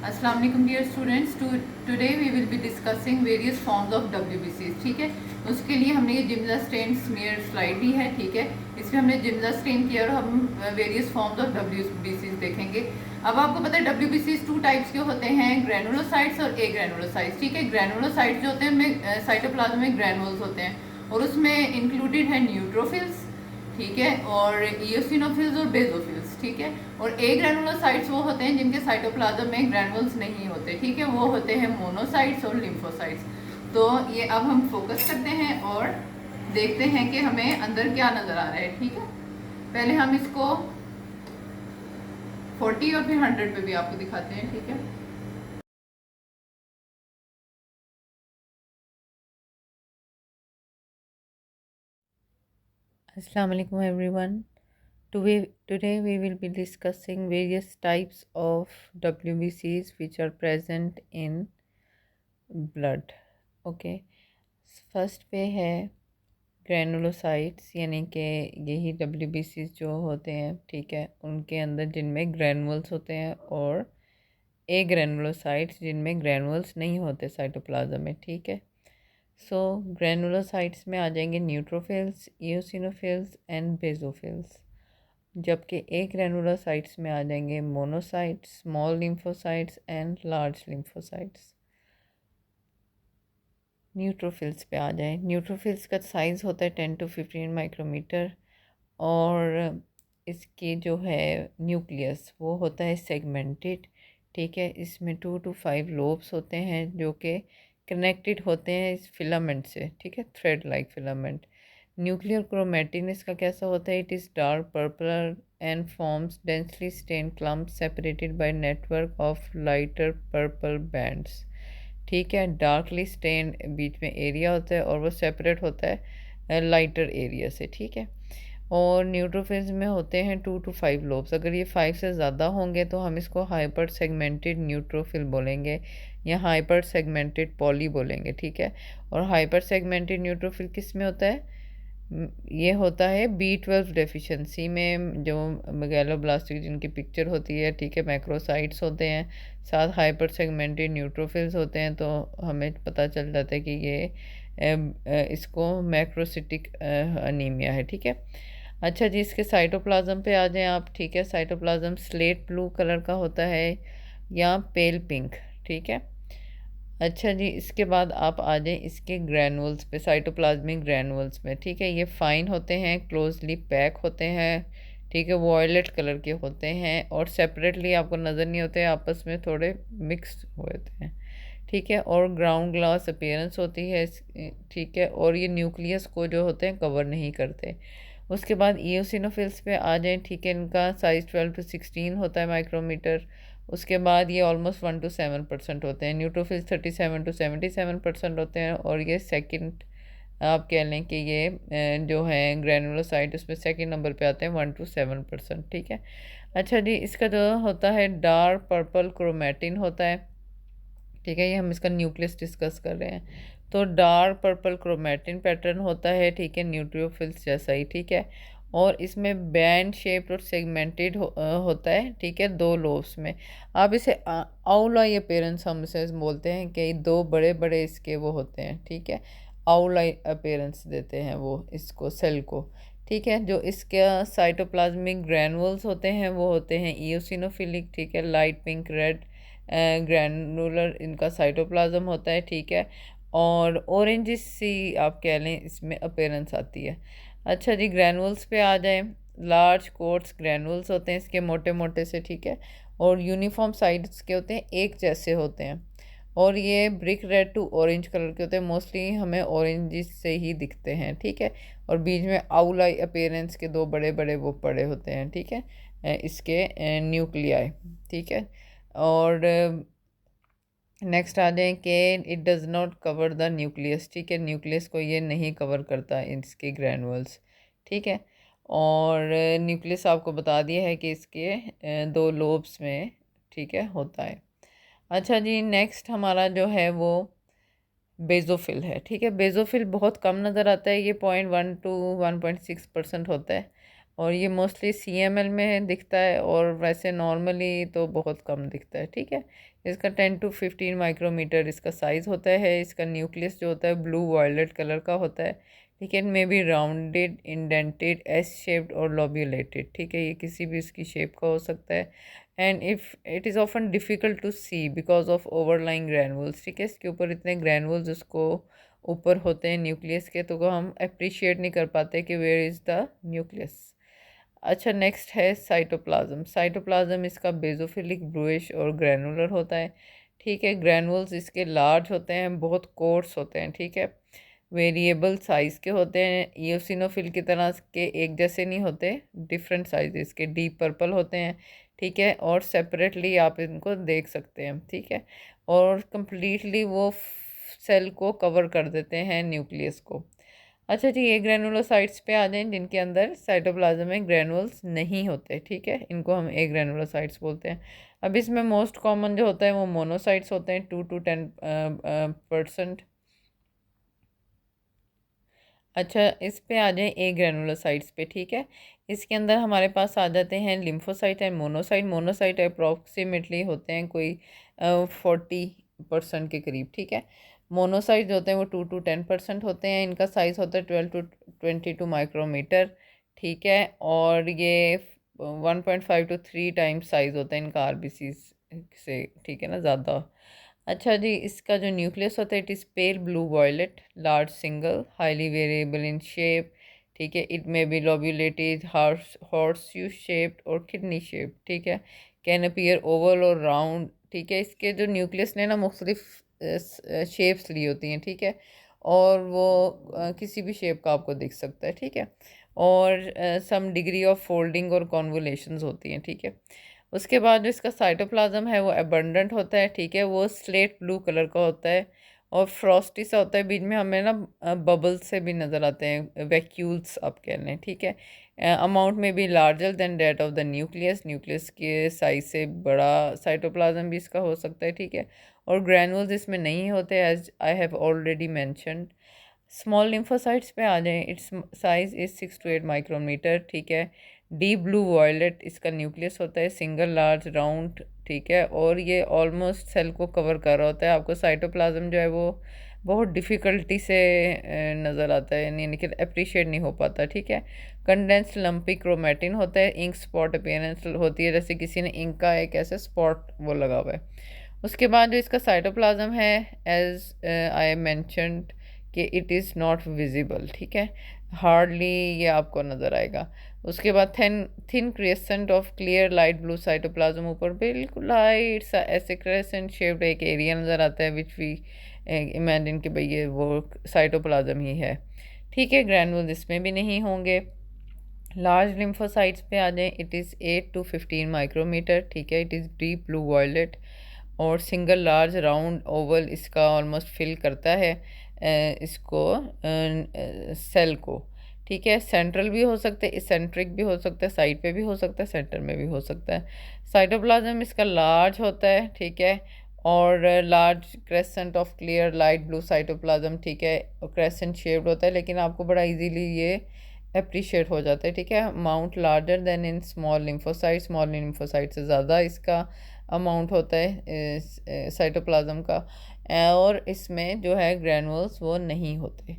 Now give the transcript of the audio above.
अस्सलाम वालेकुम dear students. Today we will be discussing various forms of डब्ल्यूबीसीज। ठीक है, उसके लिए हमने ये जिम्जा स्टेन स्मीयर स्लाइड ली है। ठीक है, इसमें हमने जिम्जा स्टेन किया और हम वेरियस फॉर्म्स ऑफ डब्ल्यूबीसीज देखेंगे। अब आपको पता है डब्ल्यूबीसीज टू टाइप्स के होते हैं, ग्रैनुलोसाइट्स और ए ग्रैनुलोसाइट्स। ठीक है, ग्रैनुलोसाइट्स जो होते हैं उनमें साइटोप्लाज्म में ग्रैनुल्स होते हैं और उसमें इंक्लूडेड है न्यूट्रोफिल्स, ठीक है, और इयोसिनोफिल्स और बेजोफिल्स। ठीक है, और ए ग्रैनुलोसाइट्स वो होते हैं जिनके साइटोप्लाज्म में ग्रैनुल्स नहीं होते। ठीक है, वो होते हैं मोनोसाइट्स और लिम्फोसाइट्स। तो ये अब हम फोकस करते हैं और देखते हैं कि हमें अंदर क्या नज़र आ रहा है। ठीक है, पहले हम इसको 40 और फिर 100 पे भी आपको दिखाते हैं। ठीक है, Assalamu alaikum everyone. Today we will be discussing various types of WBCs which are present in blood. Okay. First पे है ग्रैनुलोसाइट्स, यानी कि यही WBCs जो होते हैं, ठीक है, उनके अंदर जिनमें ग्रैनुअल्स होते हैं, और ए ग्रैनुलोसाइट्स जिनमें ग्रैनुअल्स नहीं होते साइटोप्लाज्म में। ठीक है, सो ग्रैनुलोसाइट्स में आ जाएंगे न्यूट्रोफिल्स, इयोसिनोफिल्स एंड बेजोफिल्स, जबकि ए ग्रैनुलोसाइट्स में आ जाएंगे monocytes, small lymphocytes and large lymphocytes. Neutrophils पे आ जाए, न्यूट्रोफिल्स का साइज़ होता है 10 to 15 माइक्रोमीटर, और इसकी जो है न्यूक्लियस वो होता है सेगमेंटेड। ठीक है, इसमें 2 to 5 लोब्स होते हैं जो कि कनेक्टेड होते हैं इस फिलामेंट से। ठीक है, thread like filament. Nuclear chromatin इसका कैसा होता है? It is dark purple and forms densely stained clumps separated by network of lighter purple bands. ठीक है, डार्कली स्टेन बीच में एरिया होता है और वो सेपरेट होता है लाइटर एरिया से। ठीक है, और न्यूट्रोफिल्स में होते हैं 2 to 5 लोब्स। अगर ये 5 से ज़्यादा होंगे तो हम इसको हाइपर सेगमेंटेड न्यूट्रोफिल बोलेंगे या हाइपर सेगमेंटेड पॉली बोलेंगे। ठीक है, और हाइपर सेगमेंटेड न्यूट्रोफिल किस में होता है? ये होता है B12 डेफिशिएंसी में, जो मेगालोब्लास्टिक जिनकी पिक्चर होती है। ठीक है, मैक्रोसाइट्स होते हैं, साथ हाइपर सेगमेंटेड न्यूट्रोफिल्स होते हैं, तो हमें पता चल जाता है कि ये इसको मैक्रोसिटिक अनीमिया है। ठीक है, अच्छा जी, इसके साइटोप्लाज्म पे आ जाएं आप। ठीक है, साइटोप्लाज्म स्लेट ब्लू कलर का होता है या पेल पिंक। ठीक है, अच्छा जी, इसके बाद आप आ जाएं इसके ग्रैनुल्स पे, साइटोप्लाज्मिक ग्रैनुल्स में। ठीक है, ये फाइन होते हैं, क्लोजली पैक होते हैं। ठीक है, वॉयलेट कलर के होते हैं और सेपरेटली आपको नज़र नहीं होते, आपस में थोड़े मिक्स होते हैं। ठीक है, और ग्राउंड ग्लास अपीयरेंस होती है ठीक है, और ये न्यूक्लियस को जो होते हैं कवर नहीं करते। उसके बाद ईओसिनोफिल्स पे आ जाएं। ठीक है, इनका साइज़ 12 to 16 होता है माइक्रोमीटर। उसके बाद ये ऑलमोस्ट 1 to 7% होते हैं। न्यूट्रोफिल्स 37 to 77% होते हैं, और ये सेकंड आप कह लें कि ये जो है ग्रैनुलोसाइट उसमें सेकंड नंबर पे आते हैं 1 to 7%। ठीक है, अच्छा जी, इसका जो होता है डार्क पर्पल क्रोमेटिन होता है। ठीक है, ये हम इसका न्यूक्लियस डिस्कस कर रहे हैं। तो डार्क पर्पल क्रोमेटिन पैटर्न होता है, ठीक है, न्यूट्रोफिल्स जैसा ही। ठीक है, और इसमें बैंड शेप्ड और सेगमेंटेड होता है। ठीक है, 2 लोब्स में। आप इसे आउल आई अपेयरेंस हम इसे बोलते हैं कि 2 बड़े बड़े इसके वो होते हैं। ठीक है, आउल आई अपेयरेंस देते हैं वो इसको, सेल को। ठीक है, जो इसका साइटोप्लाज्मिक ग्रैनुल्स होते हैं वो होते हैं इयोसिनोफिलिक। ठीक है, लाइट पिंक रेड ग्रैनुलर इनका साइटोप्लाज्म होता है। ठीक है, और ऑरेंज सी आप कह लें इसमें अपेयरेंस आती है। अच्छा जी, ग्रैनुल्स पे आ जाएं। लार्ज कोट्स ग्रैनुल्स होते हैं इसके, मोटे मोटे से। ठीक है, और यूनिफॉर्म साइड्स के होते हैं, एक जैसे होते हैं, और ये brick red to orange colour के होते हैं। मोस्टली हमें ऑरेंज से ही दिखते हैं। ठीक है, और बीच में आउल आई अपेयरेंस के 2 बड़े बड़े वो पड़े होते हैं। ठीक है, इसके न्यूक्लियाई। ठीक है, और नेक्स्ट आ जाएं कि it does not cover the nucleus. ठीक है, न्यूक्लियस को ये नहीं कवर करता इसके ग्रैनुअल्स। ठीक है, और न्यूक्लियस आपको बता दिया है कि इसके 2 लोब्स में, ठीक है, होता है। अच्छा जी, नेक्स्ट हमारा जो है वो बेजोफिल है। ठीक है, बेजोफिल बहुत कम नज़र आता है, ये 0.1 to 1.6% होता है। और ये मोस्टली CML में दिखता है और वैसे नॉर्मली तो बहुत कम दिखता है, ठीक है। इसका 10 to 15 माइक्रोमीटर इसका साइज़ होता है। इसका न्यूक्लियस जो होता है ब्लू वायलेट कलर का होता है, ठीक है। May be rounded, indented, S shaped और लॉब्यूलेटेड, ठीक है। ये किसी भी इसकी शेप का हो सकता है। And if it is often difficult to see because of overlying granules, ठीक है। इसके ऊपर इतने ग्रैनुल्स उसको ऊपर होते हैं न्यूक्लियस के, तो वो हम अप्रिशिएट नहीं कर पाते कि वेयर इज़ द न्यूक्लियस। अच्छा, नेक्स्ट है साइटोप्लाज्म। साइटोप्लाज्म इसका बेजोफिलिक, ब्लूइश और ग्रैनुलर होता है, ठीक है। ग्रैनुल्स इसके लार्ज होते हैं, बहुत कोर्स होते हैं, ठीक है। वेरिएबल साइज़ के होते हैं, ईओसिनोफिल की तरह के एक जैसे नहीं होते, डिफरेंट साइज इसके, डीप पर्पल होते हैं, ठीक है। और सेपरेटली आप इनको देख सकते हैं, ठीक है। और कंप्लीटली वो सेल को कवर कर देते हैं, न्यूक्लियस को। अच्छा जी, ये ग्रेनुलोसाइट्स पे आ जाएं जिनके अंदर साइटोप्लाज्म में ग्रेनुल्स नहीं होते, ठीक है। इनको हम ए ग्रेनुलोसाइट्स बोलते हैं। अब इसमें मोस्ट कॉमन जो होता है वो मोनोसाइट्स होते हैं, 2 to 10%। अच्छा, इस पे आ जाए ए ग्रेनुलोसाइट्स पे, ठीक है। इसके अंदर हमारे पास आ जाते हैं lymphocyte and monocyte. Monocyte approximately होते हैं कोई 40% के करीब, ठीक है। मोनोसाइट जो होते हैं वो 2 to 10% होते हैं। इनका साइज़ होता है 12 to 22 माइक्रोमीटर, ठीक है। और ये 1.5 to 3 टाइम्स साइज़ होता है इनका RBC से, ठीक है ना, ज़्यादा। अच्छा जी, इसका जो न्यूक्लियस होता है it is pale blue violet, large single, highly variable in shape, ठीक है। It may be lobulated, horseshoe shaped और किडनी शेप, ठीक है। कैन अपीयर ओवल और राउंड, ठीक है। इसके जो न्यूक्लियस ने ना मुख्तलिफ शेप्स ली होती हैं, ठीक है। और वो किसी भी शेप का आपको दिख सकता है, ठीक है। और सम डिग्री ऑफ फोल्डिंग और कॉन्वोलेशंस होती हैं, ठीक है। उसके बाद जो इसका साइटोप्लाज्म है वो एबंडेंट होता है, ठीक है। वो स्लेट ब्लू कलर का होता है और फ्रॉस्टी सा होता है। बीच में हमें ना बबल्स से भी नज़र आते हैं, वैक्यूल्स आप कह लें, ठीक है। अमाउंट में भी larger than that of the nucleus, nucleus के साइज से बड़ा साइटोप्लाज्म भी इसका हो सकता है, ठीक है। और ग्रैनुल्स इसमें नहीं होते, as I have already mentioned. Small lymphocytes पे आ जाएं, its size is 6 to 8 micrometre, ठीक है। डीप ब्लू वॉयलेट इसका न्यूक्लियस होता है, सिंगल लार्ज राउंड, ठीक है। और ये ऑलमोस्ट सेल को कवर कर रहा होता है। आपको साइटोप्लाज्म जो है वो बहुत डिफ़िकल्टी से नज़र आता है, यानी कि अप्रिशिएट नहीं हो पाता, ठीक है। कंडेंस्ड लंपी क्रोमेटिन होता है, इंक स्पॉट अपीयरेंस होती है, जैसे किसी ने इंक का एक ऐसे स्पॉट वो लगा हुआ है। उसके बाद जो इसका साइटोप्लाज्म है, एज आई मैंशनड कि इट इज़ नॉट विजिबल, ठीक है। हार्डली ये आपको नज़र आएगा। उसके बाद thin crescent of clear light blue cytoplasm, ऊपर बिल्कुल लाइट सा ऐसे क्रिसेंट शेप्ड एक एरिया नज़र आता है, विच वी इमेजिन कि भाई ये वो साइटोप्लाज्म ही है, ठीक है। ग्रैनुल्स इसमें भी नहीं होंगे। लार्ज लिम्फोसाइट्स पे आ जाएं, इट इज़ 8 to 15 माइक्रोमीटर, ठीक है। It is deep blue violet और सिंगल लार्ज राउंड ओवल इसका ऑलमोस्ट फिल करता है इसको सेल को, ठीक है। सेंट्रल भी हो सकता है, इसेंट्रिक भी हो सकता है, साइड पे भी हो सकता है, सेंटर में भी हो सकता है। साइटोप्लाज्म इसका लार्ज होता है, ठीक है। और large crescent of clear light blue cytoplasm, ठीक है। क्रेसेंट शेप्ड होता है, लेकिन आपको बड़ा इजीली ये अप्रिशिएट हो जाता है, ठीक है। Amount larger then in small lymphocyte, small lymphocyte से ज़्यादा इसका अमाउंट होता है साइटोप्लाज्म का। और इसमें जो है ग्रैनुल्स वो नहीं होते।